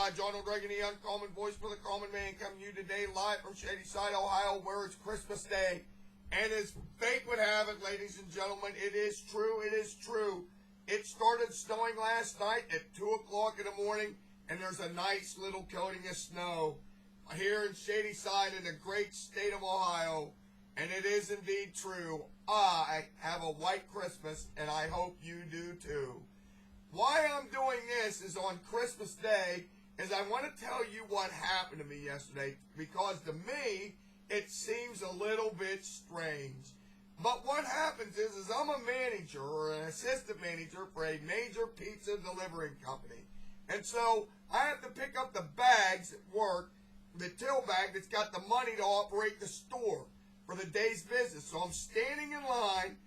Jonald, Reagan, the uncommon voice for the common man, coming to you today live from Shadyside, Ohio, where it's Christmas Day. And as fate would have it, ladies and gentlemen, it is true, it is true. It started snowing last night at 2 o'clock in the morning, and there's a nice little coating of snow here in Shadyside in the great state of Ohio. And it is indeed true. I have a white Christmas, and I hope you do too. Why I'm doing this is on Christmas Day, is I want to tell you what happened to me yesterday, because to me, it seems a little bit strange. But what happens is I'm a manager or an assistant manager for a major pizza delivering company. And so I have to pick up the bags at work, the till bag that's got the money to operate the store for the day's business. So I'm standing in line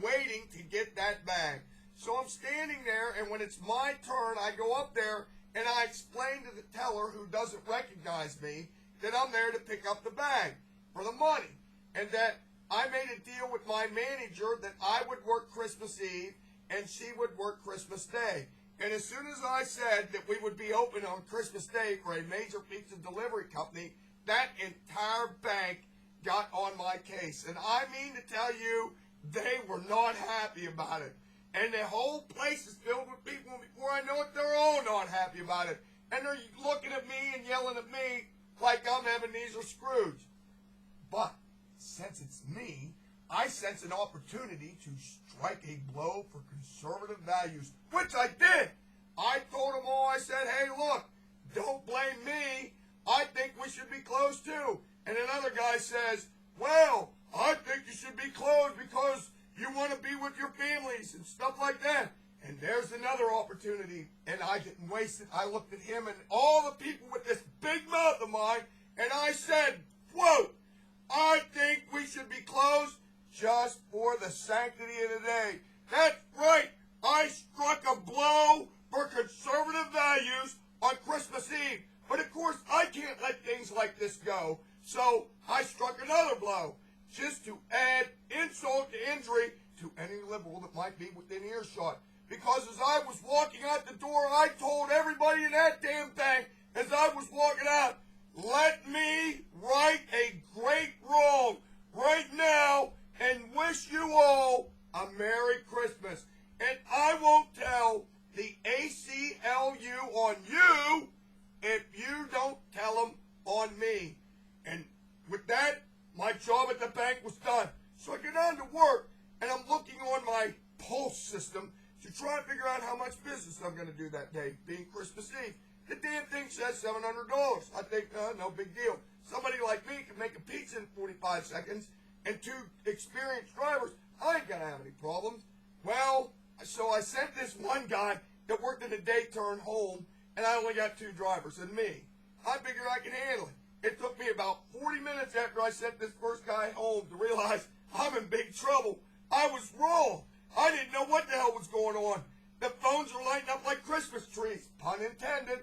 waiting to get that bag. So I'm standing there, and when it's my turn, I go up there and I explain to the teller, who doesn't recognize me, that I'm there to pick up the bag for the money, and that I made a deal with my manager that I would work Christmas Eve and she would work Christmas Day. And as soon as I said that we would be open on Christmas Day for a major pizza delivery company, that entire bank got on my case. And I mean to tell you, they were not happy about it. And the whole place is filled with people, and before I know it, they're all not happy about it. And they're looking at me and yelling at me like I'm Ebenezer Scrooge. But since it's me, I sense an opportunity to strike a blow for conservative values, which I did. I told them all, I said, hey, look, don't blame me. I think we should be closed too. And another guy says, well, I think you should be closed because you want to be with your families and stuff like that. And there's another opportunity, and I didn't waste it. I looked at him and all the people with this big mouth of mine, and I said, quote, I think we should be closed just for the sanctity of the day. That's right. I struck a blow for conservative values on Christmas Eve. But of course, I can't let things like this go. So I struck another blow, just to add insult to injury to any liberal that might be within earshot. Because as I was walking out the door, I told everybody in that damn thing, as I was walking out, let me right a great wrong right now and wish you all a Merry Christmas. And I won't tell the ACLU on you if you don't tell them on me. And with that, my job at the bank was done. So I get on to work, and I'm looking on my pulse system to try and figure out how much business I'm going to do that day, being Christmas Eve. The damn thing says $700. I think, no big deal. Somebody like me can make a pizza in 45 seconds, and two experienced drivers, I ain't going to have any problems. Well, so I sent this one guy that worked in the day turn home, and I only got two drivers and me. I figured I could handle it. It took me about 40 minutes after I sent this first guy home to realize I'm in big trouble. I was wrong. I didn't know what the hell was going on. The phones are lighting up like Christmas trees, pun intended.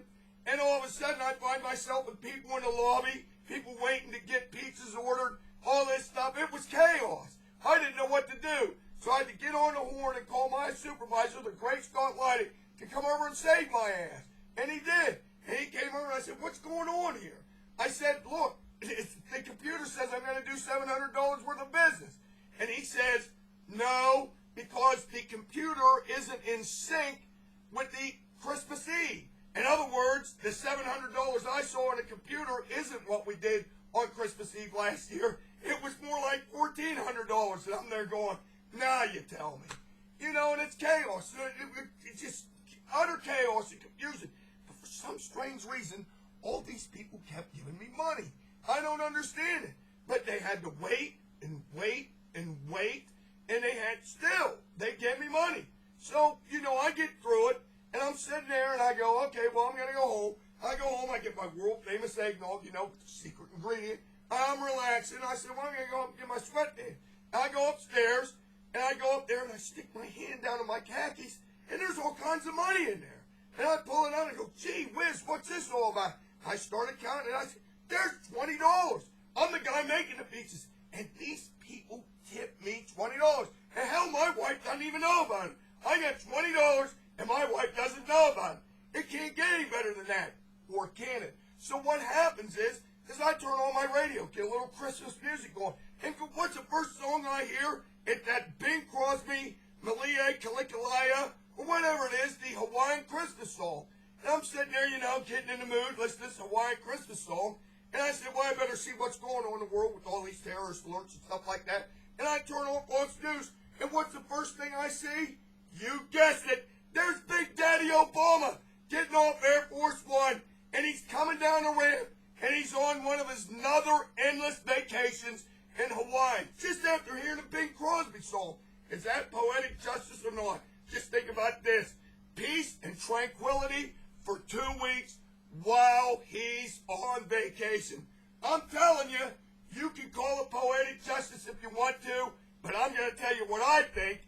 And all of a sudden I find myself with people in the lobby, people waiting to get pizzas ordered, all this stuff. It was chaos. I didn't know what to do. So I had to get on the horn and call my supervisor, the great Scott Lighting, to come over and save my ass. And he did. And he came over and I said, what's going on here? I said, look, the computer says I'm going to do $700 worth of business. And he says, no, because the computer isn't in sync with the Christmas Eve. In other words, the $700 I saw on the computer isn't what we did on Christmas Eve last year. It was more like $1,400. And I'm there going, now you tell me. You know, and it's chaos. It's just utter chaos and confusion. But for some strange reason, all these people kept giving me money. I don't understand it. But they had to wait and wait and wait. And they gave me money. So, you know, I get through it. And I'm sitting there and I go, okay, well, I'm going to go home. I go home, I get my world famous eggnog, you know, the secret ingredient. I'm relaxing. I said, well, I'm going to go up and get my sweat in. I go upstairs and I go up there and I stick my hand down in my khakis and there's all kinds of money in there. And I pull it out and go, gee whiz, what's this all about? I started counting and I said, there's $20. I'm the guy making the pizzas. And these people tipped me $20. And hell, my wife doesn't even know about it. I got $20 and my wife doesn't know about it. It can't get any better than that. or can it? So what happens is I turn on my radio, get a little Christmas music going, and what's the first song I hear? It's that Bing Crosby, Malia Kalikaya, or whatever it is, the Hawaiian Christmas song. And I'm sitting there, getting in the mood, listening to this Hawaiian Christmas song. And I said, well, I better see what's going on in the world with all these terrorist alerts and stuff like that. And I turn on Fox News, and what's the first thing I see? You guessed it. There's Big Daddy Obama getting off Air Force One, and he's coming down the ramp, and he's on one of his another endless vacations in Hawaii, just after hearing the Bing Crosby song. Is that poetic justice or not? Just think about this. Peace and tranquility for 2 weeks while he's on vacation. I'm telling you, you can call it poetic justice if you want to, but I'm going to tell you what I think.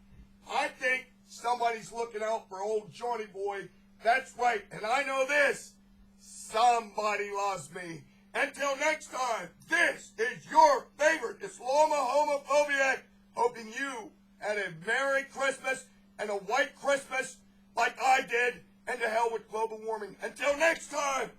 I think somebody's looking out for old Johnny Boy. That's right, and I know this. Somebody loves me. Until next time, this is your favorite Islama homophobiac, hoping you had a Merry Christmas and a White Christmas like I did, and to hell with global warming. Until next time,